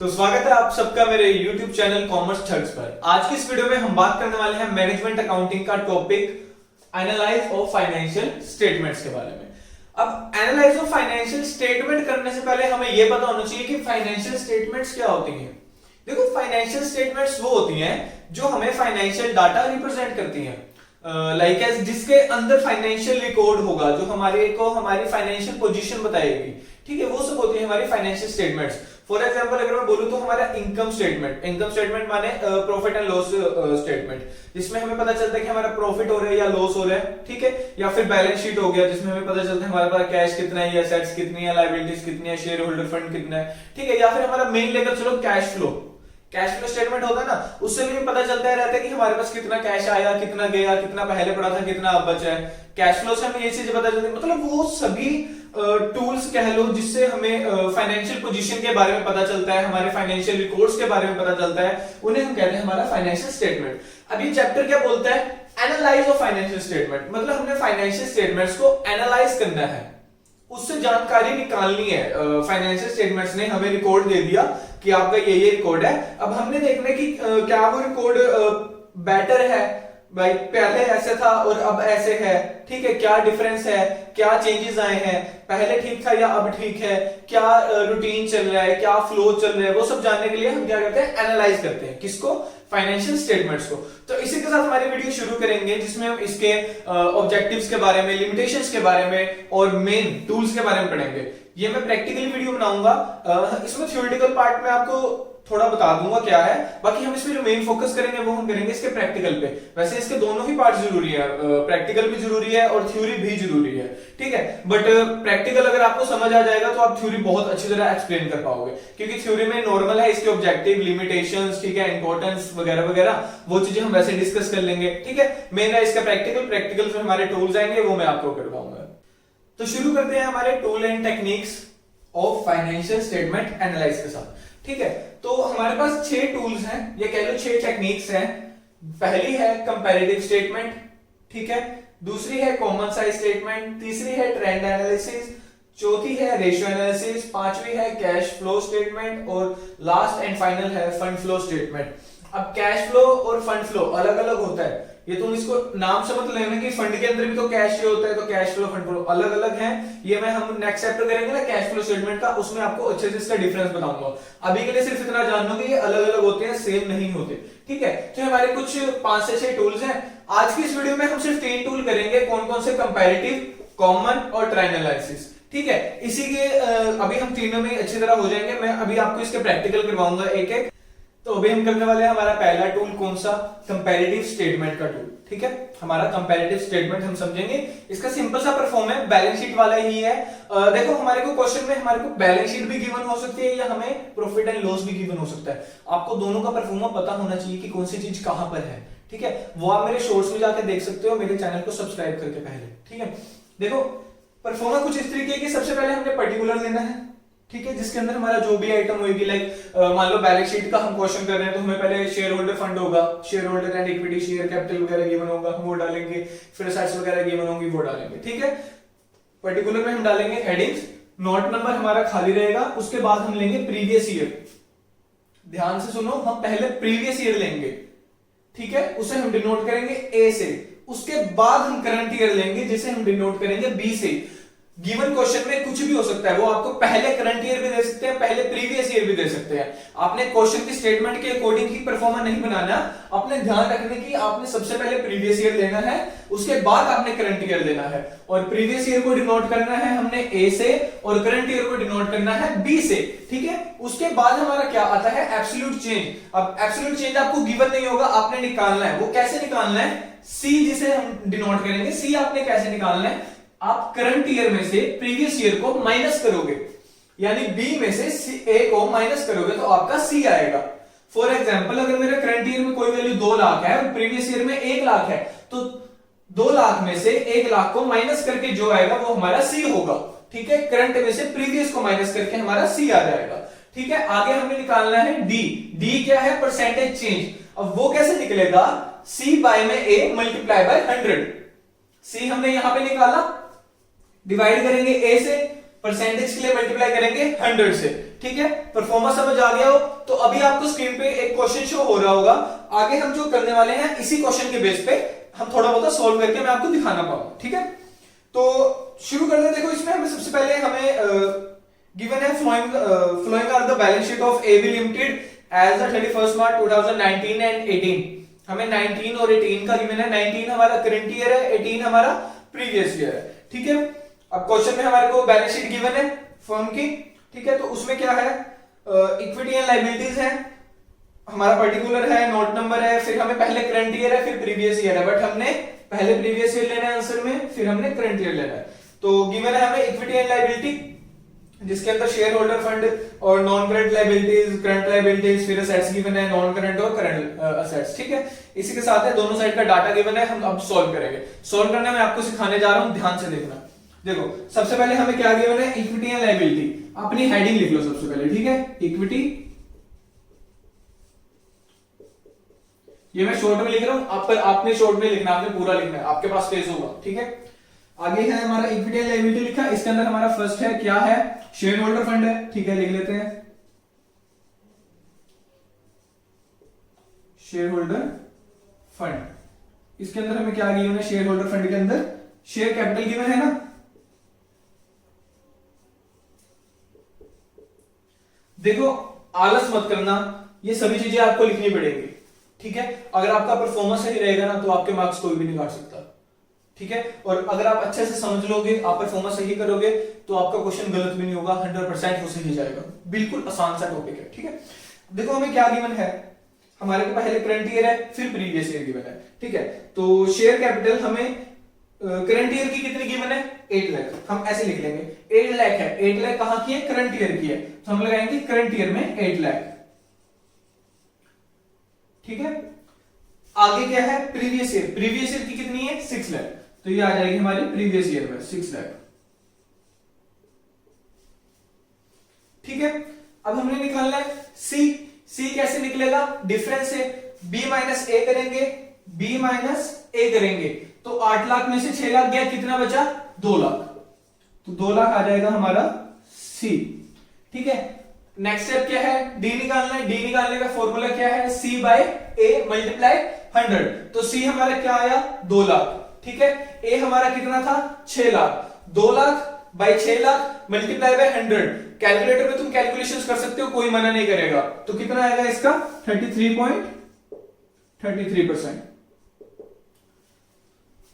तो स्वागत है आप सबका मेरे YouTube चैनल कॉमर्स थर्ड्स पर। आज की इस वीडियो में हम बात करने वाले हैं मैनेजमेंट अकाउंटिंग का topic analyse of financial statements के बारे में। अब एनालाइज ऑफ फाइनेंशियल स्टेटमेंट करने से पहले हमें यह पता होना चाहिए कि फाइनेंशियल स्टेटमेंट्स क्या होती हैं। देखो, फाइनेंशियल स्टेटमेंट्स वो होती हैं जो हमें फाइनेंशियल डाटा रिप्रेजेंट करती हैं, लाइक एज जिसके अंदर फाइनेंशियल रिकॉर्ड होगा जो हमारे को हमारी फाइनेंशियल पोजीशन बताएगी। ठीक है, वो सब होती है हमारी फाइनेंशियल स्टेटमेंट्स। फॉर एग्जांपल अगर मैं बोलूं तो हमारा इनकम स्टेटमेंट माने प्रॉफिट एंड लॉस स्टेटमेंट, जिसमें हमें पता चलता है कि हमारा प्रॉफिट हो रहा है या लॉस हो रहा है। ठीक है, या फिर बैलेंस शीट हो गया जिसमें हमें पता चलता है हमारे पास कैश कितना है, एसेट्स कितनी है, लायबिलिटीज कितनी है, शेयर होल्डर फंड कितना है। ठीक है, या फिर हमारा मेन लेकर चलो कैश फ्लो स्टेटमेंट होता है ना, उससे भी पता चलता रहता है कि हमारे पास कितना कैश आया, कितना गया, कितना पहले पड़ा था, कितना अब बचा है। कैश फ्लो से हमें ये चीज पता चलती है। मतलब वो सभी टूल्स कह लो जिससे हमें फाइनेंशियल पोजीशन के बारे में पता चलता है, हमारे फाइनेंशियल रिकॉर्ड्स के बारे में पता चलता है, उन्हें हम कहते हैं हमारा फाइनेंशियल स्टेटमेंट। अब ये चैप्टर क्या बोलता है? Analyse of financial statement. मतलब हमने फाइनेंशियल स्टेटमेंट्स को एनालाइज करना है, उससे जानकारी निकालनी है। फाइनेंशियल स्टेटमेंट्स ने हमें रिकॉर्ड दे दिया कि आपका ये रिकॉर्ड है। अब हमने देखना कि क्या वो रिकॉर्ड बेटर है, भाई पहले ऐसे था और अब ऐसे है। ठीक है, क्या डिफरेंस है, क्या चेंजेस आए हैं, पहले ठीक था या अब ठीक है, क्या रूटीन चल रहा है, क्या फ्लो चल रहा है, वो सब जानने के लिए हम क्या करते हैं? एनालाइज करते हैं। किसको? फाइनेंशियल स्टेटमेंट्स को। तो इसी के साथ हमारी वीडियो शुरू करेंगे जिसमें हम इसके ऑब्जेक्टिव्स के बारे में, लिमिटेशंस के बारे में और मेन टूल्स के बारे में पढ़ेंगे। ये मैं प्रैक्टिकली वीडियो बनाऊंगा, इसमें थ्योरेटिकल पार्ट में आपको थोड़ा बता दूंगा क्या है, बाकी हम इसमें जो मेन फोकस करेंगे वो हम करेंगे इसके प्रैक्टिकल पे। वैसे इसके दोनों ही पार्ट जरूरी है, प्रैक्टिकल भी जरूरी है और थ्योरी भी जरूरी है। ठीक है, बट प्रैक्टिकल अगर आपको समझ आ जाएगा तो आप थ्योरी बहुत अच्छी तरह एक्सप्लेन कर पाओगे, क्योंकि थ्योरी में नॉर्मल है इसके ऑब्जेक्टिव, लिमिटेशंस, ठीक है, इंपॉर्टेंस वगैरह वगैरह, वो चीजें हम वैसे डिस्कस कर लेंगे। ठीक है, मेन है इसका प्रैक्टिकल में हमारे टूल्स आएंगे, वो मैं आपको करवाऊंगा। तो शुरू करते हैं हमारे tool and techniques of financial statement analyse के साथ। ठीक है, तो हमारे पास 6 टूल्स हैं, ये कह लो 6 टेक्निक्स हैं। पहली है कंपैरेटिव स्टेटमेंट, ठीक है, दूसरी है कॉमन साइज स्टेटमेंट, तीसरी है ट्रेंड एनालिसिस, चौथी है रेशियो एनालिसिस, पांचवी है कैश फ्लो स्टेटमेंट और लास्ट एंड फाइनल है फंड फ्लो स्टेटमेंट। अब कैश फ्लो और फंड फ्लो अलग अलग होता है, ये तुम इसको नाम से मत लेना कि फंड के अंदर भी तो कैश होता है, तो कैश फ्लो फंड फ्लो अलग अलग हैं। ये हम नेक्स्ट चैप्टर करेंगे ना कैश फ्लो स्टेटमेंट का, उसमें आपको अच्छे से इसका डिफरेंस बताऊंगा। अभी के लिए सिर्फ इतना जान लो कि ये अलग अलग होते हैं, सेम नहीं होते। ठीक है, तो हमारे कुछ 5 से 6 टूल्स हैं। आज की इस वीडियो में हम सिर्फ 3 टूल करेंगे, कौन कौन से? कंपैरेटिव, कॉमन और ट्रेंड एनालिसिस। ठीक है, इसी के अभी हम तीनों में अच्छी तरह हो जाएंगे। मैं अभी आपको इसके प्रैक्टिकल करवाऊंगा एक एक। तो अभी हम करने वाले हैं हमारा पहला टूल कौन सा? कंपैरेटिव स्टेटमेंट का टूल। ठीक है, हमारा कंपैरेटिव स्टेटमेंट हम समझेंगे। इसका सिंपल सा परफॉर्म है, बैलेंस शीट वाला ही है। देखो, हमारे को क्वेश्चन में हमारे को बैलेंस शीट भी गिवन हो सकती है या हमें प्रॉफिट एंड लॉस भी गिवन हो सकता है। आपको दोनों का परफॉर्मा पता होना चाहिए कि कौन सी चीज कहां पर है। ठीक है, वो आप मेरे शॉर्ट्स में जाकर देख सकते हो, मेरे चैनल को सब्सक्राइब करके पहले। ठीक है, देखो परफॉर्मा कुछ इस तरीके की, सबसे पहले हमने पर्टिकुलर लेना है। ठीक है, जिसके अंदर हमारा जो भी आइटम होगी, लाइक मान लो बैलेंस शीट का हम क्वेश्चन कर रहे हैं तो हमें पहले शेयर होल्डर फंड होगा, share holder and equity, share capital वगैरह गिवन होगा, हम वो डालेंगे। फिर असेट्स वगैरह गिवन होंगी, वो डालेंगे। ठीक है, पर्टिकुलर में हम डालेंगे हेडिंग्स, नोट नंबर हमारा खाली रहेगा, उसके बाद हम लेंगे प्रीवियस ईयर। ध्यान से सुनो, हम पहले प्रीवियस ईयर लेंगे, ठीक है, उसे हम डिनोट करेंगे ए से। उसके बाद हम करंट ईयर लेंगे जिसे हम डिनोट करेंगे बी से। गिवन क्वेश्चन में कुछ भी हो सकता है, वो आपको पहले करंट ईयर भी दे सकते हैं, पहले प्रीवियस ईयर भी दे सकते हैं। आपने क्वेश्चन की स्टेटमेंट के अकॉर्डिंग ही परफॉर्मा नहीं बनाना, अपने ध्यान रखने की आपने सबसे पहले प्रीवियस ईयर लेना है, उसके बाद आपने करंट ईयर लेना है। और प्रीवियस ईयर को डिनोट करना है हमने ए से और करंट ईयर को डिनोट करना है बी से। ठीक है, उसके बाद हमारा क्या आता है? Absolute change. अब एब्सोल्यूट चेंज आपको गिवन नहीं होगा, आपने निकालना है। वो कैसे निकालना है? सी जिसे हम डिनोट करेंगे, सी आपने कैसे निकालना है? आप करंट ईयर में से प्रीवियस ईयर को माइनस करोगे, यानी बी में से ए को माइनस करोगे तो आपका सी आएगा। फॉर एग्जांपल, अगर मेरे करंट ईयर में कोई वैल्यू 2 लाख है और प्रीवियस ईयर में 1 लाख है, तो 2 लाख में से 1 लाख को माइनस करके जो आएगा वो हमारा सी होगा। ठीक है, करंट में से प्रीवियस को माइनस करके हमारा सी आ जाएगा। ठीक है, आगे हमें निकालना है डी। डी क्या है? Percentage change. अब वो कैसे निकलेगा? सी बाय में ए मल्टीप्लाई बाय 100। सी हमने यहां पे निकाला, डिवाइड करेंगे ए से, परसेंटेज के लिए मल्टीप्लाई करेंगे 100 से। ठीक है, परफॉर्मा समझ आ गया हो तो अभी आपको स्क्रीन पे एक क्वेश्चन शो हो रहा होगा। आगे हम जो करने वाले हैं इसी क्वेश्चन के बेस पे हम थोड़ा बहुत सॉल्व करके मैं आपको दिखाना पाऊंगा। ठीक है, तो शुरू करते हैं। देखो इसमें हमें सबसे पहले हमें गिवन है following are the balance sheet of AB limited as the 31st March 2019 and 18। हमें 19 और 18 का गिवन है। 19 हमारा करंट ईयर है, 18 हमारा प्रीवियस ईयर है। ठीक है, अब क्वेश्चन में हमारे को बैलेंस शीट गिवन है फर्म की। ठीक है, तो उसमें क्या है, इक्विटी एंड लायबिलिटीज है, हमारा पर्टिकुलर है, नोट नंबर है, फिर हमें पहले करंट ईयर है फिर प्रीवियस ईयर है, बट हमने पहले प्रीवियस ईयर लेना है आंसर में, फिर हमने करंट ईयर लेना है। तो गिवन है हमें इक्विटी एंड लायबिलिटी जिसके अंदर शेयर होल्डर फंड और non current liabilities, current liabilities, फिर असेट्स गिवन है, नॉन करंट और करंट असेट्स। ठीक है, इसी के साथ है दोनों साइड का डाटा गिवन है। हम अब सॉल्व करेंगे। सॉल्व करने में आपको सिखाने जा रहा हूं, ध्यान से देखना। देखो सबसे पहले हमें क्या गिवन है, इक्विटी एंड लायबिलिटी। अपनी हेडिंग लिख लो सबसे पहले। ठीक है, इक्विटी, ये मैं शॉर्ट में लिख रहा हूं, आपने शॉर्ट में लिखना, आपने पूरा लिखना है, आपके पास पेज होगा। ठीक है, आगे है हमारा इक्विटी एंड लायबिलिटी लिखा। इसके अंदर हमारा फर्स्ट है, क्या है, शेयर होल्डर फंड है। ठीक है, लिख लेते हैं शेयर होल्डर फंड। इसके अंदर हमें क्या गिवन है, शेयर होल्डर फंड के अंदर शेयर कैपिटल गिवन है ना। देखो आलस मत करना, ये सभी चीजें आपको लिखनी पड़ेगी। ठीक है, अगर आपका परफॉर्मेंस सही रहेगा ना तो आपके मार्क्स कोई भी नहीं काट सकता। ठीक है, और अगर आप अच्छे से समझ लोगे, आप परफॉर्मेंस सही करोगे तो आपका क्वेश्चन गलत भी नहीं होगा, 100% वो सही जाएगा। बिल्कुल आसान सा टॉपिक है। ठीक है, देखो हमें क्या गिवन है, हमारे को पहले करंट ईयर है फिर प्रीवियस ईयर गिवन है। ठीक है, तो शेयर कैपिटल हमें करंट ईयर की कितनी गिवन है, 8 लाख। हम ऐसे लिख लेंगे 8 लाख है। 8 लाख कहां की है, करंट ईयर की है, तो हम लगाएंगे करंट ईयर में 8 लाख। ठीक है, आगे क्या है, प्रीवियस ईयर। प्रीवियस ईयर की कितनी है, 6 लाख, तो ये आ जाएगी हमारी प्रीवियस ईयर में 6 लाख। ठीक है, अब हमने निकालना है सी कैसे निकलेगा, डिफरेंस है, बी माइनस ए करेंगे, बी माइनस ए करेंगे, तो 8 लाख में से 6 लाख गया, कितना बचा, 2 लाख, तो 2 लाख आ जाएगा हमारा सी। ठीक है, नेक्स्ट स्टेप क्या है, डी निकालना है। डी निकालने का फॉर्मूला क्या है, सी बाय ए मल्टीप्लाई 100, तो सी हमारा क्या आया, 2 लाख। ठीक है, ए हमारा कितना था, 6 lakh, 2 lakh by 6 lakh multiply by 100। Calculator में तुम कैलकुलेशंस कर सकते हो, कोई मना नहीं करेगा। तो कितना आएगा इसका, 33.33%।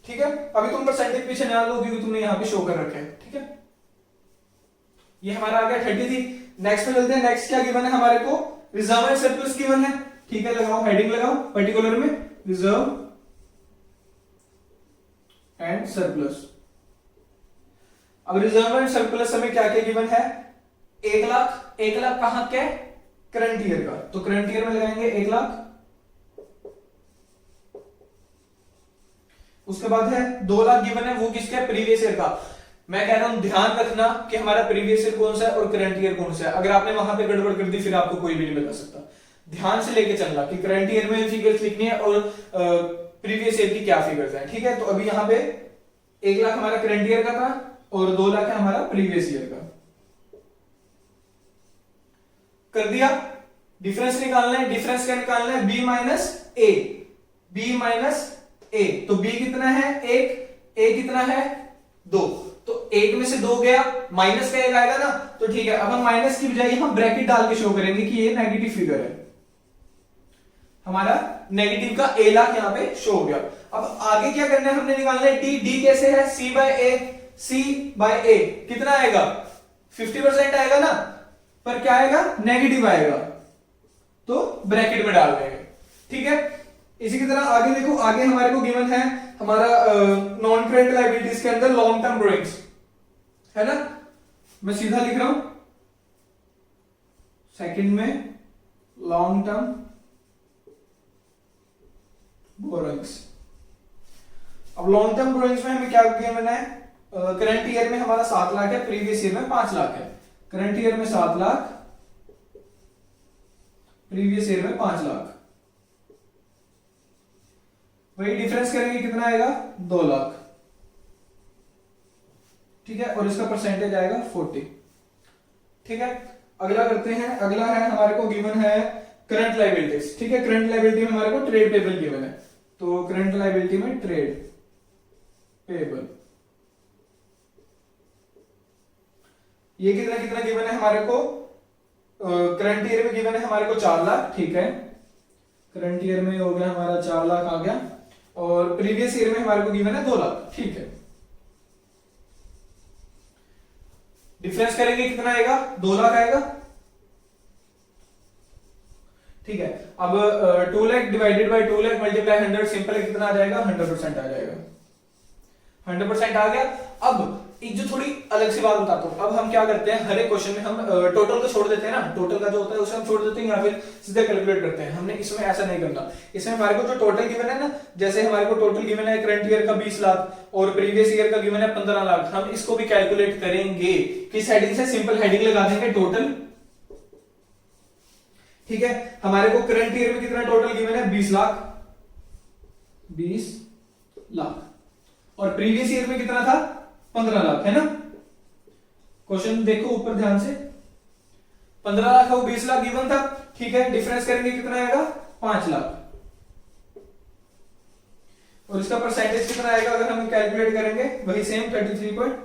ठीक है, अभी तुम परसेंटेज पीछे ना लो क्योंकि तुमने यहां पे शो कर रखे हैं। ठीक है, ये हमारा आ गया 33। नेक्स्ट पे चलते हैं। नेक्स्ट क्या गिवन है हमारे को, रिजर्व एंड सरप्लस गिवन है। ठीक है, लगाओ हेडिंग लगाओ पर्टिकुलर में, रिजर्व एंड सरप्लस। अब रिजर्व एंड सरप्लस हमें क्या क्या गिवन है, 1 लाख। 1 लाख कहां के, करंट ईयर का, तो करंट ईयर में लगाएंगे 1 लाख। उसके बाद है 2 लाख गिवन है, वो किसका, प्रीवियस ईयर का। मैं कह रहा हूं ध्यान रखना कि हमारा प्रीवियस ईयर कौन सा है और करंट ईयर कौन सा है। अगर आपने वहां पे गड़बड़ कर दी फिर आपको कोई भी नहीं बता सकता। ध्यान से लेके चलना कि करंट ईयर में फिगर्स लिखनी है और प्रीवियस ईयर की क्या फिगर्स है। ठीक है, तो अभी यहां पे 1 लाख हमारा करंट ईयर का था और 2 लाख है हमारा प्रीवियस ईयर का। कर दिया, डिफरेंस निकालना है। डिफरेंस क्या निकालना है, बी माइनस ए, बी माइनस ए, तो बी कितना है, 1, ए कितना है, 2, तो 1 में से 2 गया, माइनस का 1 आएगा ना, तो ठीक है। अब हम माइनस की बजाय यहां ब्रैकेट डाल के शो करेंगे कि ये नेगेटिव फिगर है, हमारा नेगेटिव का 1 लाख यहां पे शो हो गया। अब आगे क्या करना है, हमने निकालना है डी। डी कैसे है, सी बाय ए, सी बाय ए कितना आएगा, 50% आएगा ना, पर क्या आएगा, नेगेटिव आएगा, तो ब्रैकेट में डाल देंगे। ठीक है, इसी की तरह आगे देखो, आगे हमारे को गिवन है हमारा नॉन करंट लायबिलिटीज के अंदर लॉन्ग टर्म बोरोइंग्स है ना। मैं सीधा लिख रहा हूं, सेकंड में लॉन्ग टर्म बोरोइंग्स। अब लॉन्ग टर्म बोरोइंग्स में हमें क्या गिवन है, करंट ईयर में हमारा 7 लाख है, प्रीवियस ईयर में 5 लाख है। करंट ईयर में 7 लाख, प्रीवियस ईयर में 5 लाख, वही डिफरेंस करेंगे कितना आएगा, 2 लाख। ठीक है, और इसका परसेंटेज आएगा 40। ठीक है, अगला करते हैं, अगला है हमारे को गिवन है करंट लायबिलिटीज। ठीक है, करंट लायबिलिटी में हमारे को ट्रेड पेबल गिवन है, तो करंट लायबिलिटी में ट्रेड पेबल ये कितना कितना गिवन है हमारे को, करंट ईयर में गिवन है हमारे को 4 लाख। ठीक है, करंट ईयर में हो गया हमारा 4 लाख आ गया, और प्रीवियस ईयर में हमारे को गिवन है 2 लाख। ठीक है, डिफरेंस करेंगे कितना आएगा, 2 लाख आएगा। ठीक है, अब 2 lakh divided by 2 lakh multiply 100 simple है, कितना आ जाएगा, 100% आ जाएगा। 100% आ गया। अब एक जो थोड़ी अलग सी बात बताता हूं, अब हम क्या करते हैं, हर एक क्वेश्चन में हम टोटल को छोड़ देते हैं ना, टोटल का जो होता है उसे हम छोड़ देते हैं या फिर सीधे कैलकुलेट करते हैं। हमने इसमें ऐसा नहीं करना। इसमें हमारे को जो टोटल गिवन है ना, जैसे हमारे को टोटल गिवन है करंट ईयर का 20 लाख और प्रीवियस ईयर का गिवन है 15 लाख, हम इसको भी कैलकुलेट करेंगे। किस हेडिंग से, सिंपल हेडिंग लगा देंगे टोटल। ठीक है, हमारे को करंट ईयर में कितना टोटल गिवन है, 20 लाख, 20 लाख, और प्रीवियस ईयर में कितना था, 15 लाख, है ना। क्वेश्चन देखो ऊपर ध्यान से, 15 लाख और 20 लाख गिवन था। ठीक है, डिफरेंस करेंगे कितना आएगा, 5 लाख, और इसका परसेंटेज कितना आएगा अगर हम कैलकुलेट करेंगे, वही सेम 33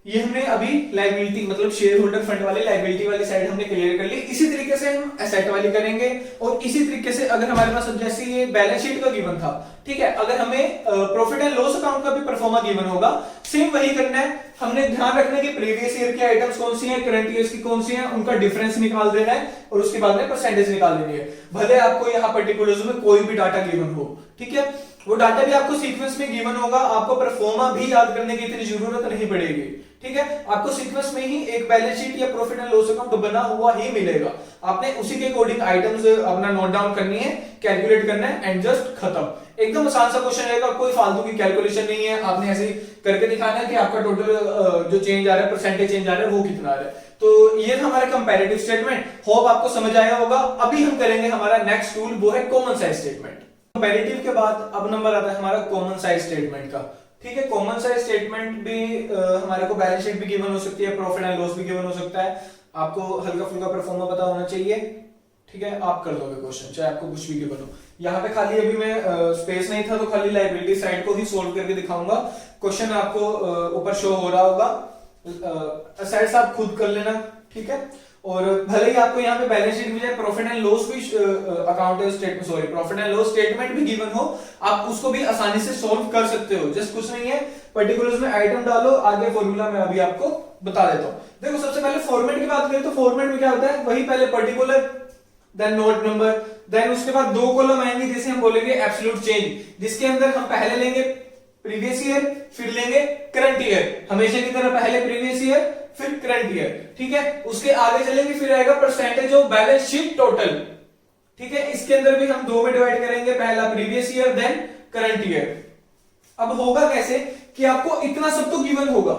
ये हमने अभी लायबिलिटी मतलब शेयर होल्डर फंड वाले लायबिलिटी वाली साइड हमने क्लियर कर ली। इसी तरीके से हम एसेट वाली करेंगे, और इसी तरीके से अगर हमारे पास जैसे ये बैलेंस शीट का गिवन था, ठीक है, अगर हमें प्रॉफिट एंड लॉस अकाउंट का भी परफॉर्मा गिवन होगा, सेम वही करना है। हमने ध्यान रखना है कि प्रीवियस ईयर की आइटम्स कौन सी हैं, करंट ईयर की कौन सी हैं, उनका डिफरेंस निकाल देना है, और उसके बाद में परसेंटेज निकाल देनी है। भले आपको यहाँ पर्टिकुलर्स में कोई भी डाटा गिवन हो, ठीक है, वो डाटा भी आपको सीक्वेंस में गिवन होगा, आपको परफॉर्मा भी याद करने की इतनी जरूरत नहीं पड़ेगी। ठीक है, आपको सीक्वेंस में ही एक बैलेंस शीट या प्रॉफिट एंड लॉस अकाउंट बना हुआ ही मिलेगा। आपने उसी के अकॉर्डिंग आइटम्स अपना नोट डाउन करनी है, कैलकुलेट करना है, एंड जस्ट खत्म। एकदम आसान सा क्वेश्चन रहेगा, कोई फालतू की कैलकुलेशन नहीं है। आपने ऐसे करके दिखाना है कि आपका टोटल जो चेंज आ रहा है, परसेंटेज चेंज आ रहा है, वो कितना आ रहा है। तो ये था हमारा कंपैरेटिव स्टेटमेंट। होप आपको समझ आया होगा। अभी हम करेंगे हमारा नेक्स्ट टूल, वो है कॉमन साइज स्टेटमेंट। कंपैरेटिव के बाद अब नंबर आता है हमारा कॉमन साइज स्टेटमेंट का। ठीक है, कॉमन साइज स्टेटमेंट भी हमारे को बैलेंस शीट भी गिवन हो सकती है, प्रॉफिट एंड लॉस भी गिवन हो सकता है। आपको हल्का फुल्का परफॉर्मा पता होना चाहिए। ठीक है, आप कर लोगे क्वेश्चन, चाहे आपको कुछ भी गिवन हो। यहाँ पे खाली अभी मैं स्पेस नहीं था तो खाली लायबिलिटी साइड को ही सोल्व करके दिखाऊंगा। क्वेश्चन आपको ऊपर शो हो रहा होगा, असेट्स आप खुद कर लेना। ठीक है, और भले ही आपको यहाँ पे बैलेंस शीट भी जाए, प्रॉफिट एंड लॉस भी account statement, sorry profit and loss statement भी गिवन हो, आप उसको भी आसानी से सॉल्व कर सकते हो। जस्ट कुछ नहीं है, पर्टिकुलर्स में आइटम डालो, आगे फॉर्मूला मैं अभी आपको बता देता हूँ। देखो सबसे पहले फॉर्मेट की बात करें तो फॉर्मेट में क्या होता है, वही पहले particular, then note number, then उसके बाद 2 कॉलम आएंगे जिसे हम बोलेंगे एब्सोल्यूट चेंज, जिसके अंदर हम पहले लेंगे प्रीवियस ईयर, फिर लेंगे करंट ईयर, हमेशा की तरह पहले प्रीवियस ईयर फिर करंट ईयर। ठीक है, उसके आगे चलेंगे, फिर आएगा percentage of balance sheet total. ठीक है, इसके अंदर भी हम 2 में डिवाइड करेंगे, पहला previous year then current year. अब होगा कैसे कि आपको इतना सब तो गिवन होगा,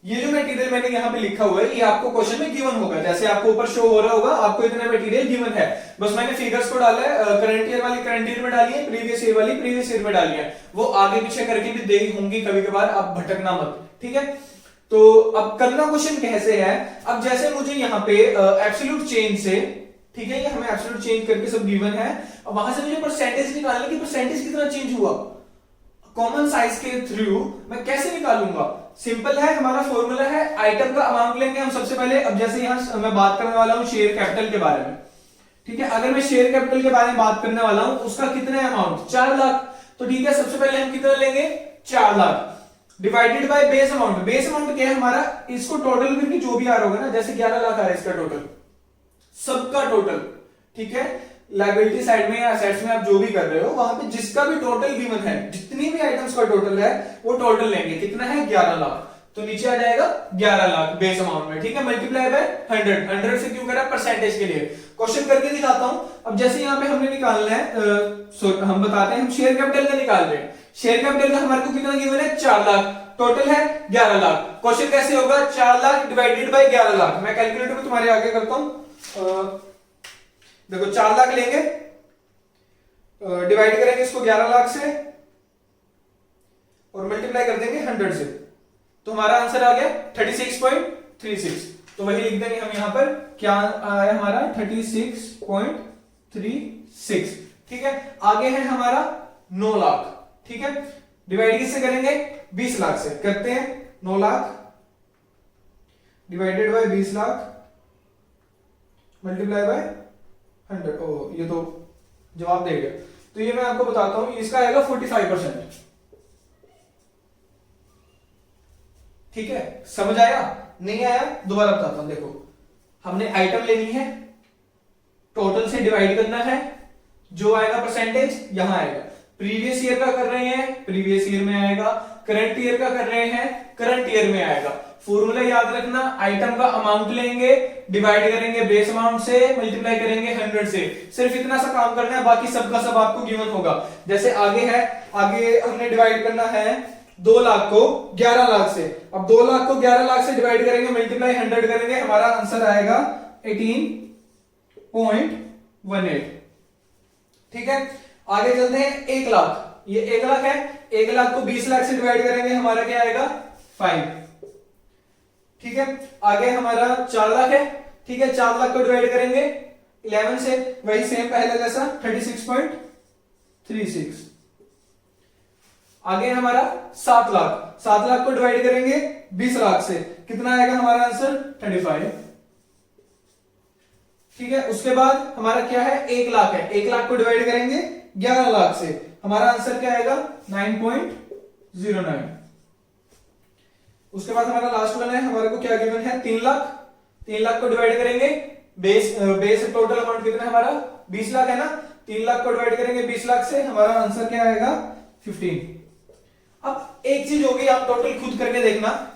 ये जो मटेरियल मैंने यहाँ पे लिखा हुआ है ये आपको क्वेश्चन में गिवन होगा, जैसे आपको ऊपर शो हो रहा होगा, आपको इतना मटेरियल गिवन है, बस मैंने फिगर्स को डाला है, करंट ईयर वाली करंट ईयर में डाली है, प्रीवियस ईयर वाली प्रीवियस ईयर में डाली है, वो आगे पीछे करके भी देगी होंगी कभी कभार, आप भटकना मत। ठीक है, तो अब करना क्वेश्चन कैसे है, अब जैसे मुझे यहाँ पे एब्सोल्यूट चेंज से, ठीक है, ये हमें एब्सोल्यूट चेंज करके सब गिवन है, अब वहां से मुझे परसेंटेज निकालना कि परसेंटेज कितना चेंज हुआ कॉमन साइज के थ्रू मैं कैसे निकालूंगा। सिंपल है, हमारा फॉर्मूला है, आइटम का अमाउंट लेंगे हम सबसे पहले। अब जैसे यहां मैं बात करने वाला हूं शेयर कैपिटल के बारे में, ठीक है, अगर मैं शेयर कैपिटल के बारे में बात करने वाला हूं, उसका कितना है अमाउंट, 4 लाख, तो ठीक है, सबसे पहले हम कितना लेंगे, 4 lakh divided by base amount. Base amount क्या है हमारा, इसको टोटल करके जो भी आ रहा होगा ना, जैसे 11 लाख आ रहा है इसका टोटल, सबका टोटल। ठीक है, लायबिलिटी साइड में या असेट्स में आप जो भी कर रहे हो, वहां पे जिसका भी टोटल गिवन है, जितनी भी आइटम्स का टोटल है, वो टोटल लेंगे, कितना है 11 लाख, तो नीचे आ जाएगा 11 लाख बेस अमाउंट में। ठीक है, मल्टीप्लाई बाय 100, 100 से क्यों करा, परसेंटेज के लिए। क्वेश्चन करके दिखाता हूं। अब जैसे यहाँ पे हमने निकालना है, हम बताते हैं, हम शेयर कैपिटल का निकाल रहे हैं। शेयर कैपिटल का हमारे को कितना गिवन है, 4 लाख, टोटल है 11 लाख। क्वेश्चन कैसे होगा, 4 लाख डिवाइडेड बाय 11 लाख। मैं कैलकुलेटर में तुम्हारे आगे करता हूं, देखो 4 लाख लेंगे, डिवाइड करेंगे इसको 11 लाख से, और मल्टीप्लाई कर देंगे 100 से। तो हमारा आंसर आ गया 36.36। तो वही लिख देंगे हम यहां पर, क्या आया हमारा 36.36। ठीक है, आगे है हमारा 9 लाख। ठीक है, डिवाइड किससे करेंगे? 20 लाख से करते हैं। 9 lakh divided by 20 lakh multiply by 100। ओ ये तो जवाब दे गया। तो ये मैं आपको बताता हूं, इसका आएगा 45%। ठीक है, समझ आया? नहीं आया दोबारा बताता हूं। देखो, हमने आइटम लेनी है, टोटल से डिवाइड करना है, जो आएगा परसेंटेज यहां आएगा। प्रीवियस ईयर का कर रहे हैं, प्रीवियस ईयर में आएगा। करंट ईयर का कर रहे हैं, करंट ईयर में आएगा। फॉर्मूला याद रखना, आइटम का अमाउंट लेंगे, डिवाइड करेंगे बेस अमाउंट से, मल्टीप्लाई करेंगे 100 से। सिर्फ इतना सा काम करना है, बाकी सबका सब आपको गिवन होगा। जैसे आगे है, आगे हमने डिवाइड करना है 2 लाख को 11 लाख से। अब 2 लाख को 11 लाख से डिवाइड करेंगे, मल्टीप्लाई 100 करेंगे, हमारा आंसर आएगा 18.18। ठीक है, आगे चलते हैं 1 लाख। ये 1 लाख है, 1 लाख को 20 लाख से डिवाइड करेंगे, हमारा क्या आएगा 5। ठीक है, आगे हमारा 4 लाख है। ठीक है, 4 लाख को डिवाइड करेंगे 11 से, वही सेम पहले जैसा 36.36। आगे हमारा 7 लाख। 7 लाख को डिवाइड करेंगे 20 लाख से, कितना आएगा हमारा आंसर 35। ठीक है, उसके बाद हमारा क्या है 1 लाख है। 1 लाख को डिवाइड करेंगे 11 लाख से, हमारा आंसर क्या आएगा 9.09। उसके बाद हमारा लास्ट वन है, हमारे को क्या गिवन है 3 लाख। 3 लाख को डिवाइड करेंगे, बेस टोटल अमाउंट कितना है हमारा 20 लाख है ना। 3 लाख को डिवाइड करेंगे 20 लाख से, हमारा आंसर क्या आएगा 15। अब एक चीज होगी, आप टोटल खुद करके देखना,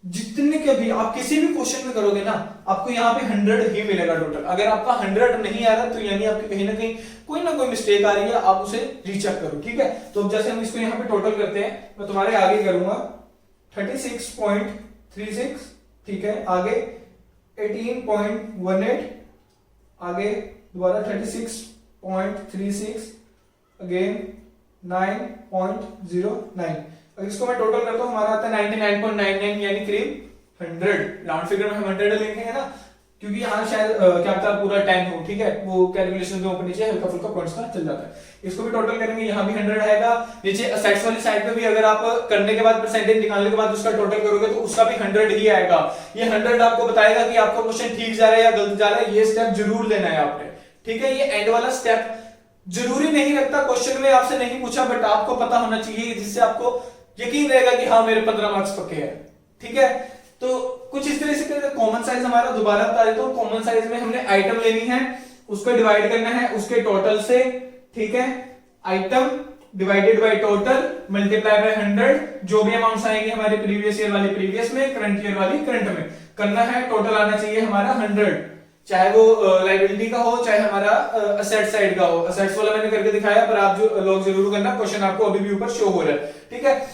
जितने के भी आप किसी भी क्वेश्चन में करोगे ना, आपको यहाँ पे 100 ही मिलेगा टोटल। अगर आपका 100 नहीं आ रहा तो यानी आपकी कहीं ना कोई मिस्टेक आ रही है, आप उसे रीचेक करो। ठीक है, तो जैसे हम इसको यहाँ पे टोटल करते हैं, मैं तुम्हारे आगे करूंगा 36.36। ठीक है, आगे 18.18, आगे दोबारा 36.36, अगेन 9.09। अब इसको मैं टोटल करता हूं, हमारा आता है 99.99, यानी करीब 100। राउंड फिगर में हम 100 लिखेंगे ना, क्योंकि यहाँ शायद क्या पता पूरा 10 हो। ठीक है, वो कैलकुलेशन के ऊपर नीचे हल्का फुल्का पॉइंट्स का चल जाता है। इसको भी टोटल करेंगे, यहाँ भी 100 आएगा। नीचे असेट्स वाली साइड पे भी अगर आप करने के बाद परसेंटेज निकालने के बाद उसका टोटल करोगे तो उसका भी 100 ही आएगा। ये 100 आपको बताएगा कि आपका क्वेश्चन ठीक जा रहा है या गलत जा रहा है। ये स्टेप जरूर लेना है आपने। ठीक है, ये एंड वाला स्टेप जरूरी नहीं रखता, क्वेश्चन में आपसे नहीं पूछा, बट आपको पता होना चाहिए, जिससे आपको यकीन रहेगा कि हाँ मेरे 15 मार्क्स पक्के हैं। ठीक है, तो कुछ इस तरह से कॉमन साइज हमारा दोबारा बता देता हूं। कॉमन साइज में हमने आइटम लेनी है, उसको डिवाइड करना है उसके टोटल से। ठीक है, item divided by total multiply by 100, जो भी अमाउंट्स आएंगे हमारे प्रीवियस ईयर वाली प्रीवियस में, करंट ईयर वाली करंट में करना है। टोटल आना चाहिए हमारा 100, चाहे वो लायबिलिटी का हो चाहे हमारा असेट साइड का हो। असेट्स वाला मैंने करके दिखाया, पर आप जो लोग जरूर करना, क्वेश्चन आपको अभी भी ऊपर शो हो रहा है। ठीक है,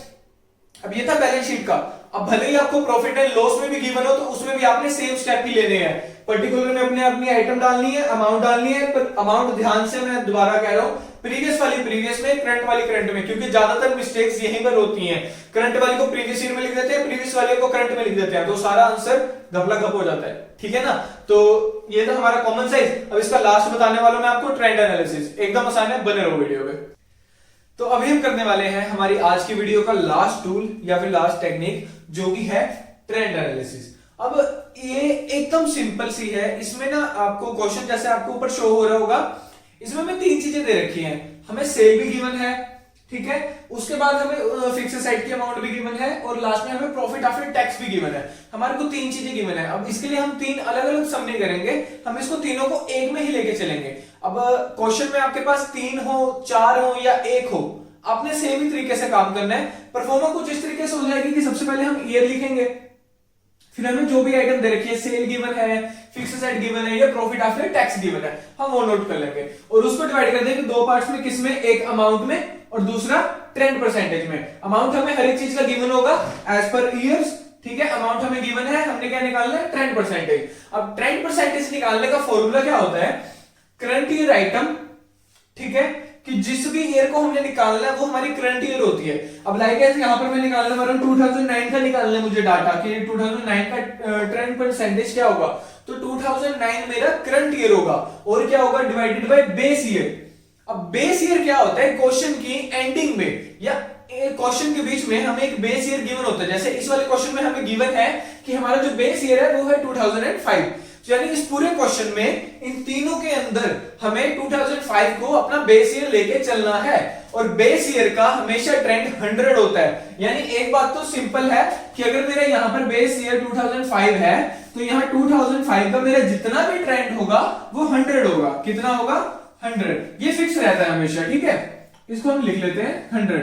अब ये था बैलेंस शीट का। अब भले ही आपको प्रॉफिट एंड लॉस में भी गिवन हो, तो उसमें भी आपने सेम स्टेप ही लेने हैं। पर्टिकुलर में अपने अपनी आइटम डालनी है, अमाउंट डालनी है, पर अमाउंट ध्यान से, मैं दोबारा कह रहा हूं, प्रीवियस वाली प्रीवियस में, करंट वाली करंट में, क्योंकि ज्यादातर मिस्टेक्स यहीं पर होती हैं। करंट वाली को प्रीवियस ईयर में लिख देते हैं, प्रीवियस वाले को करंट में लिख देते हैं, तो सारा आंसर घपला घप हो जाता है। ठीक है ना, तो ये था हमारा कॉमन साइज। अब इसका लास्ट बताने वाला मैं आपको ट्रेंड एनालिसिस, एकदम आसान है, बने रहो वीडियो में। तो अभी हम करने वाले हैं हमारी आज की वीडियो का लास्ट टूल या फिर लास्ट टेक्निक, जो कि है ट्रेंड एनालिसिस। अब ये एकदम सिंपल सी है। इसमें ना आपको क्वेश्चन जैसे आपको ऊपर शो हो रहा होगा, इसमें हमें 3 चीजें दे रखी हैं। हमें सेल भी गिवन है, ठीक है, उसके बाद हमें फिक्स साइड की अमाउंट भी गिवन है, और लास्ट में हमें प्रॉफिट आफ्टर टैक्स भी गिवन है। हमारे को 3 चीजें गिवन है। अब इसके लिए हम 3 अलग अलग सम नहीं करेंगे, हम इसको तीनों को एक में ही लेके चलेंगे। अब क्वेश्चन में आपके पास 3 हो, 4 हो या 1 हो, आपने सेम ही तरीके से काम करना है। परफॉर्मा कुछ इस तरीके से हो जाएगी कि सबसे पहले हम ईयर लिखेंगे, फिर हमें जो भी आइटम दे रखी है, सेल गिवन है, फिक्स साइड गिवन है या प्रॉफिट आफ्टर टैक्स गिवन है, हम वो नोट कर लेंगे और उसको डिवाइड कर देंगे 2 पार्ट्स में। किसमें? एक अमाउंट में और दूसरा ट्रेंड परसेंटेज में। अमाउंट हमें हर एक चीज का गिवन होगा एज पर ईयर्स, ठीक है। अमाउंट हमें गिवन है, हमने क्या निकालना है? Trend percentage. अब ट्रेंड परसेंटेज निकालने का फॉर्मूला क्या होता है? करंट ईयर आइटम, ठीक है, कि जिस भी ईयर को हमने निकालना है वो हमारी करंट ईयर होती है। अब लाइक ऐसे यहाँ पर मैं निकालने वाला हूँ 2009 का निकालना है मुझे डाटा कि 2009 का ट्रेंड परसेंटेज क्या होगा, तो 2009 मेरा करंट ईयर होगा और क्या होगा डिवाइडेड बाय बेस ईयर। अब बेस ईयर क्या होता है, क्वेश्चन की एंडिंग में या क्वेश्चन के बीच में हमें एक बेस ईयर गिवन होता है। जैसे इस वाले क्वेश्चन में हमें गिवन है कि हमारा जो बेस ईयर है वो है 2005, यानी इस पूरे क्वेश्चन में इन तीनों के अंदर हमें 2005 को अपना बेस ईयर लेके चलना है और बेस ईयर का हमेशा ट्रेंड 100 होता है। यानी एक बात तो सिंपल है कि अगर मेरा यहाँ पर बेस ईयर 2005 है तो यहाँ 2005 का मेरा जितना भी ट्रेंड होगा वो 100 होगा। कितना होगा, 100। ये फिक्स रहता है हमेशा, ठीक है। इसको हम लिख लेते हैं 100।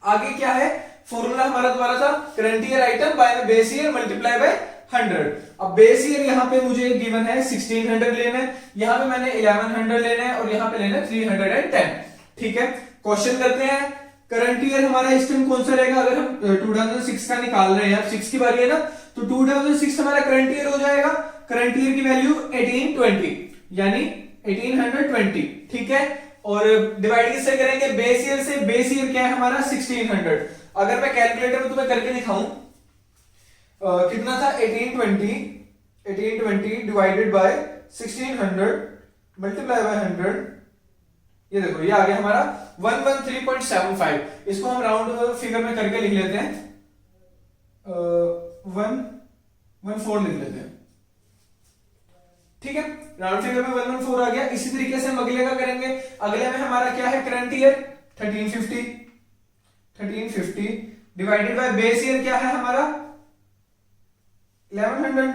आगे क्या है, फॉर्मूला हमारा दोबारा था current year item by base year multiply by 100। अब बेस ईयर यहाँ पे मुझे गिवन है 1600 लेना है, यहाँ पे मैंने 1100 लेना है और यहाँ पे लेना है 310। ठीक है, क्वेश्चन करते हैं। करंट ईयर हमारा इस टाइम कौन सा रहेगा, अगर हम 2006 का निकाल रहे हैं, 6 की बारी है ना, तो 2006 हमारा करंट ईयर हो जाएगा। करंट ईयर की वैल्यू 1820 यानी 1820। ठीक है, और डिवाइड किससे करेंगे, बेस ईयर से। बेस ईयर क्या है हमारा 1600। अगर मैं कैलकुलेटर में तुम्हें करके दिखाऊं कितना था 1820 डिवाइडेड बाय 1600 मल्टीप्लाई बाय 100, ये देखो ये आ गया हमारा 113.75। इसको हम राउंड फिगर में करके लिख लेते हैं 114 लिख लेते हैं। ठीक है, राउंड फिगर में 114 आ गया। इसी तरीके से हम अगले का करेंगे। अगले में हमारा क्या है, current year 1350 divided by base year क्या है हमारा 1100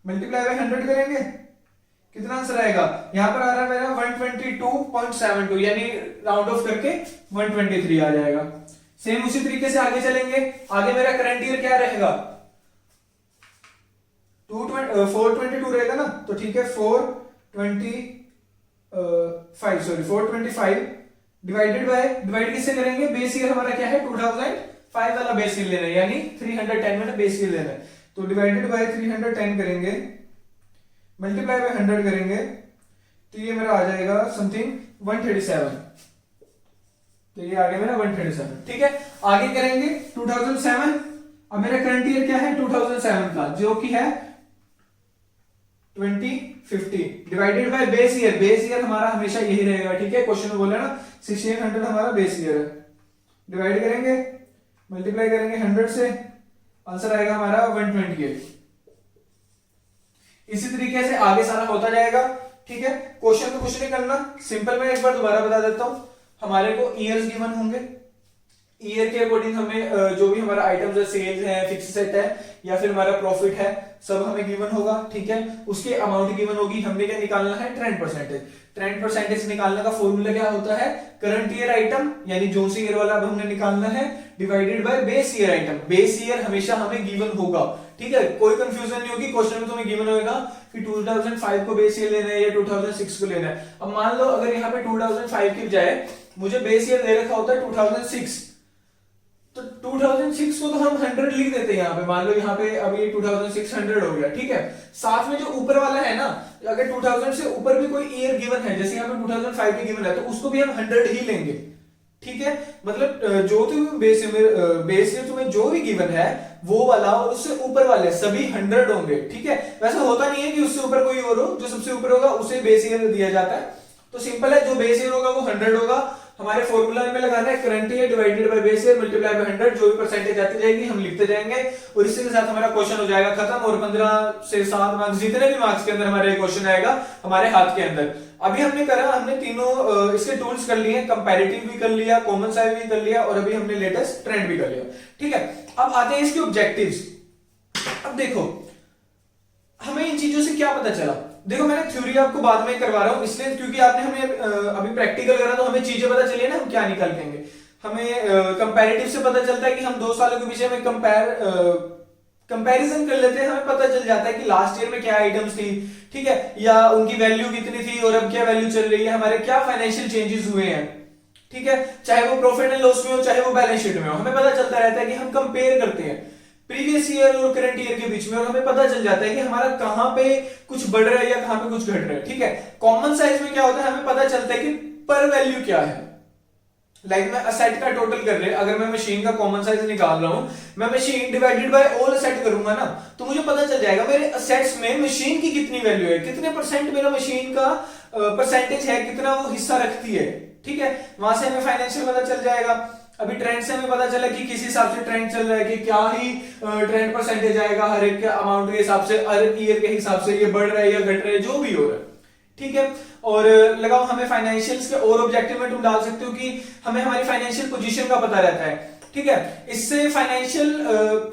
मल्टीप्लाई बाय 100 करेंगे, कितना आंसर आएगा, यहां पर आ रहा है मेरा 122.72 यानी राउंड ऑफ करके 123 आ जाएगा। सेम उसी तरीके से आगे चलेंगे। आगे मेरा करंट ईयर क्या रहेगा 422 रहेगा ना, तो ठीक है 425 डिवाइड किससे करेंगे, बेस ईयर हमारा क्या है 2005 वाला बेस ईयर लेना है यानी 310 में बेस ईयर लेना है, तो डिवाइडेड बाय 310 करेंगे मल्टीप्लाई बाय 100 करेंगे तो ये मेरा आ जाएगा समथिंग 137। तो ये आ गया मेरा 137। ठीक है, आगे करेंगे 2007। अब मेरा करंट ईयर क्या है 2007 का, जो कि है 2050 divided by base year. Base year हमारा हमेशा यही रहेगा। ठीक है, क्वेश्चन में बोला ना 1600 हमारा बेस ईयर है, डिवाइड करेंगे मल्टीप्लाई करेंगे 100 से, आंसर आएगा हमारा 128। इसी तरीके से आगे सारा होता जाएगा। ठीक है, क्वेश्चन में कुछ नहीं करना, सिंपल मैं एक बार दोबारा बता देता हूं। हमारे को ईयर्स गिवन होंगे, ईयर के अकॉर्डिंग हमें जो भी हमारा आइटम्स है, सेल्स है, फिक्स सेट है या फिर हमारा प्रॉफिट है, सब हमें गिवन होगा। ठीक है, उसके अमाउंट गिवन होगी। हमने क्या निकालना है, ट्रेंड परसेंटेज। ट्रेंड परसेंटेज निकालने का फॉर्मूला क्या होता है, करंट ईयर आइटम यानी जो सी ईयर वाला अब हमने निकालना है divided by base year item. Base year हमेशा हमें गिवन होगा। ठीक है, कोई कंफ्यूजन नहीं होगी, क्वेश्चन में तुम्हें गिवन होगा कि 2005 को बेस ईयर लेना है या 2006 को लेना है। अब मान लो अगर यहाँ पे 2005 की बजाय मुझे बेस ईयर दे रखा होता है 2006, तो 2006 को तो हम 100 लिख देते हैं यहाँ पे। मान लो यहाँ पे अभी 2600 हो गया। ठीक है, साथ में जो ऊपर वाला है ना, अगर 2000 से ऊपर भी कोई ईयर गिवन है, जैसे यहाँ पे 2005 की गिवन है, तो उसको भी हम 100 ही लेंगे। ठीक है, मतलब जो बेस ईयर तुम्हें जो भी गिवन है वो वाला और उससे ऊपर वाले सभी 100 होंगे। ठीक है, वैसा होता नहीं है कि उससे ऊपर कोई और हो, जो सबसे ऊपर होगा उसे बेस ईयर दिया जाता है। तो सिंपल है, जो बेस ईयर होगा वो 100 होगा। हमारे फॉर्मूला में लगाना है current year divided by base year multiply by 100, जो भी परसेंटेज आती जाएगी हम लिखते जाएंगे और इसी के साथ हमारा क्वेश्चन हो जाएगा खत्म। और 15 से 7 मार्क्स, जितने भी मार्क्स के अंदर हमारे क्वेश्चन आएगा हमारे हाथ के अंदर। अभी हमने तीनों इसके टूल्स कर लिए, कंपैरेटिव भी कर लिया, कॉमन साइज भी कर लिया और अभी हमने लेटेस्ट ट्रेंड भी कर लिया। ठीक है, अब आते हैं इसके ऑब्जेक्टिव्स। अब देखो हमें इन चीजों से क्या पता चला। देखो मैंने थ्योरी आपको बाद में करवा रहा हूं इसलिए क्योंकि आपने हमें अभी प्रैक्टिकल करा तो हमें चीजें पता चली है ना, हम क्या निकालेंगे। हमें कंपैरेटिव से पता चलता है कि हम 2 सालों के पीछे में कंपैरिजन कर लेते हैं, हमें पता चल जाता है कि लास्ट ईयर में क्या आइटम्स थी। ठीक है, या उनकी वैल्यू कितनी थी और अब क्या वैल्यू चल रही है, हमारे क्या फाइनेंशियल चेंजेस हुए हैं। ठीक है, चाहे वो प्रॉफिट एंड लॉस में हो चाहे वो बैलेंस शीट में हो, हमें पता चलता रहता है कि हम कंपेयर करते हैं। प्रीवियस ईयर और करंट ईयर के बीच में, और हमें पता चल जाता है कि हमारा कहां पे कुछ बढ़ रहा है या कहां पे कुछ घट रहा है। ठीक है, कॉमन साइज में क्या होता है, हमें पता चलता है कि पर वैल्यू क्या है। लाइक मैं असेट का टोटल कर रहे, अगर मैं मशीन का कॉमन साइज निकाल रहा हूं, मैं machine divided by all asset करूंगा ना, तो मुझे पता चल जाएगा मेरे असेट्स में मशीन की कितनी वैल्यू है, कितने परसेंट मेरा मशीन का परसेंटेज है, कितना वो हिस्सा रखती है। ठीक है, वहां से हमें फाइनेंशियल पता चल जाएगा। अभी ट्रेंड से हमें पता चला कि किस हिसाब से ट्रेंड चल रहा है, कि क्या ही ट्रेंड परसेंटेज आएगा हर एक अमाउंट के हिसाब से, हर ईयर के हिसाब से, ये बढ़ रहा है या घट रहा है, जो भी हो रहा है। ठीक है, और लगाओ हमें फाइनेंशियल्स के और ऑब्जेक्टिव में तुम डाल सकते हो कि हमें हमारी फाइनेंशियल पोजीशन का पता रहता है। ठीक है, इससे फाइनेंशियल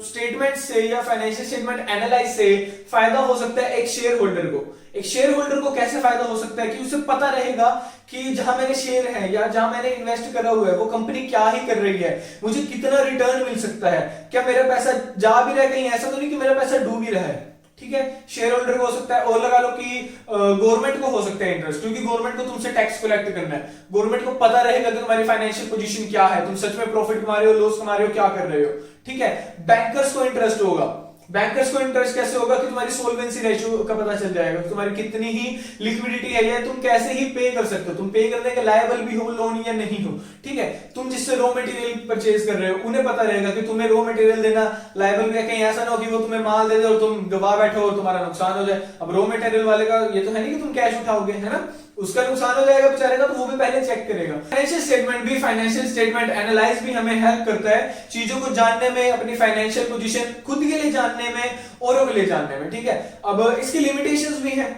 स्टेटमेंट से या फाइनेंशियल स्टेटमेंट एनालाइज से फायदा हो सकता है एक शेयर होल्डर को। एक शेयर होल्डर को कैसे फायदा हो सकता है कि उसे पता रहेगा कि जहां मेरे शेयर है या जहां मैंने इन्वेस्ट करा हुआ है वो कंपनी क्या ही कर रही है, मुझे कितना रिटर्न मिल सकता है, क्या मेरा पैसा जा भी रहा है, कहीं ऐसा तो नहीं कि मेरा पैसा डूब ही रहा है। ठीक है, शेयर होल्डर को हो सकता है, और लगा लो कि गवर्नमेंट को हो सकता है इंटरेस्ट, क्योंकि गवर्नमेंट को तुमसे टैक्स कलेक्ट करना है। गवर्नमेंट को पता रहेगा कि तुम्हारी फाइनेंशियल पोजीशन क्या है, तुम सच में प्रॉफिट कमा रहे हो, लॉस कमा रहे हो, क्या कर रहे हो। ठीक है, बैंकर्स को इंटरेस्ट होगा। बैंकर्स को इंटरेस्ट कैसे होगा कि तुम्हारी सोल्वेंसी रेशियो का पता चल जाएगा, तुम्हारी कितनी ही लिक्विडिटी है या तुम कैसे ही पे कर सकते हो, तुम पे करने के लायबल भी हो लोन या नहीं हो। ठीक है, तुम जिससे रॉ मटेरियल परचेज कर रहे हो उन्हें पता रहेगा कि तुम्हें रॉ मटेरियल देना लायबल है, कहीं ऐसा ना हो कि वो तुम्हें माल दे दे और तुम गवा बैठो और तुम्हारा नुकसान हो जाए। अब रॉ मटेरियल वाले का ये तो है नहीं कि तुम कैश उठाओगे, है ना, उसका नुकसान हो जाएगा बेचारे का, तो वो भी पहले चेक करेगा। फाइनेंशियल स्टेटमेंट भी, फाइनेंशियल स्टेटमेंट एनालाइज भी हमें हेल्प करता है चीजों को जानने में, अपनी फाइनेंशियल पोजीशन खुद के लिए जानने में, औरों के लिए जानने में। ठीक है, अब इसकी लिमिटेशंस भी हैं।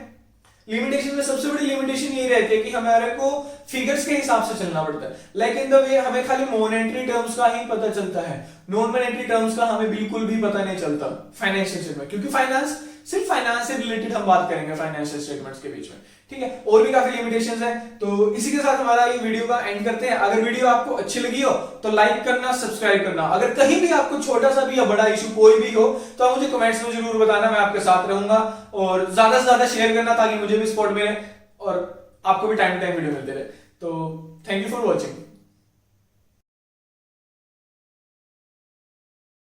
लिमिटेशन में सबसे बड़ी लिमिटेशन यही रहती है कि हमारे को फिगर्स के हिसाब से चलना पड़ता है। लाइक इन द वे हमें खाली मॉनेटरी टर्म्स का ही पता चलता है, नॉन मॉनेटरी टर्म्स का हमें बिल्कुल भी पता नहीं चलता फाइनेंशियल स्टेटमेंट, क्योंकि फाइनेंस सिर्फ फाइनेंस से रिलेटेड हम बात करेंगे फाइनेंशियल स्टेटमेंट्स के बीच में। ठीक है, और भी काफी लिमिटेशंस हैं। तो इसी के साथ हमारा ये वीडियो का एंड करते हैं। अगर वीडियो आपको अच्छी लगी हो तो लाइक करना, सब्सक्राइब करना। अगर कहीं भी आपको छोटा सा भी या बड़ा इशू कोई भी हो तो आप मुझे कमेंट्स में जरूर बताना, मैं आपके साथ रहूंगा। और ज्यादा से ज्यादा शेयर करना ताकि मुझे भी सपोर्ट मिले और आपको भी टाइम टू टाइम वीडियो मिलते रहे। तो थैंक यू फॉर वॉचिंग।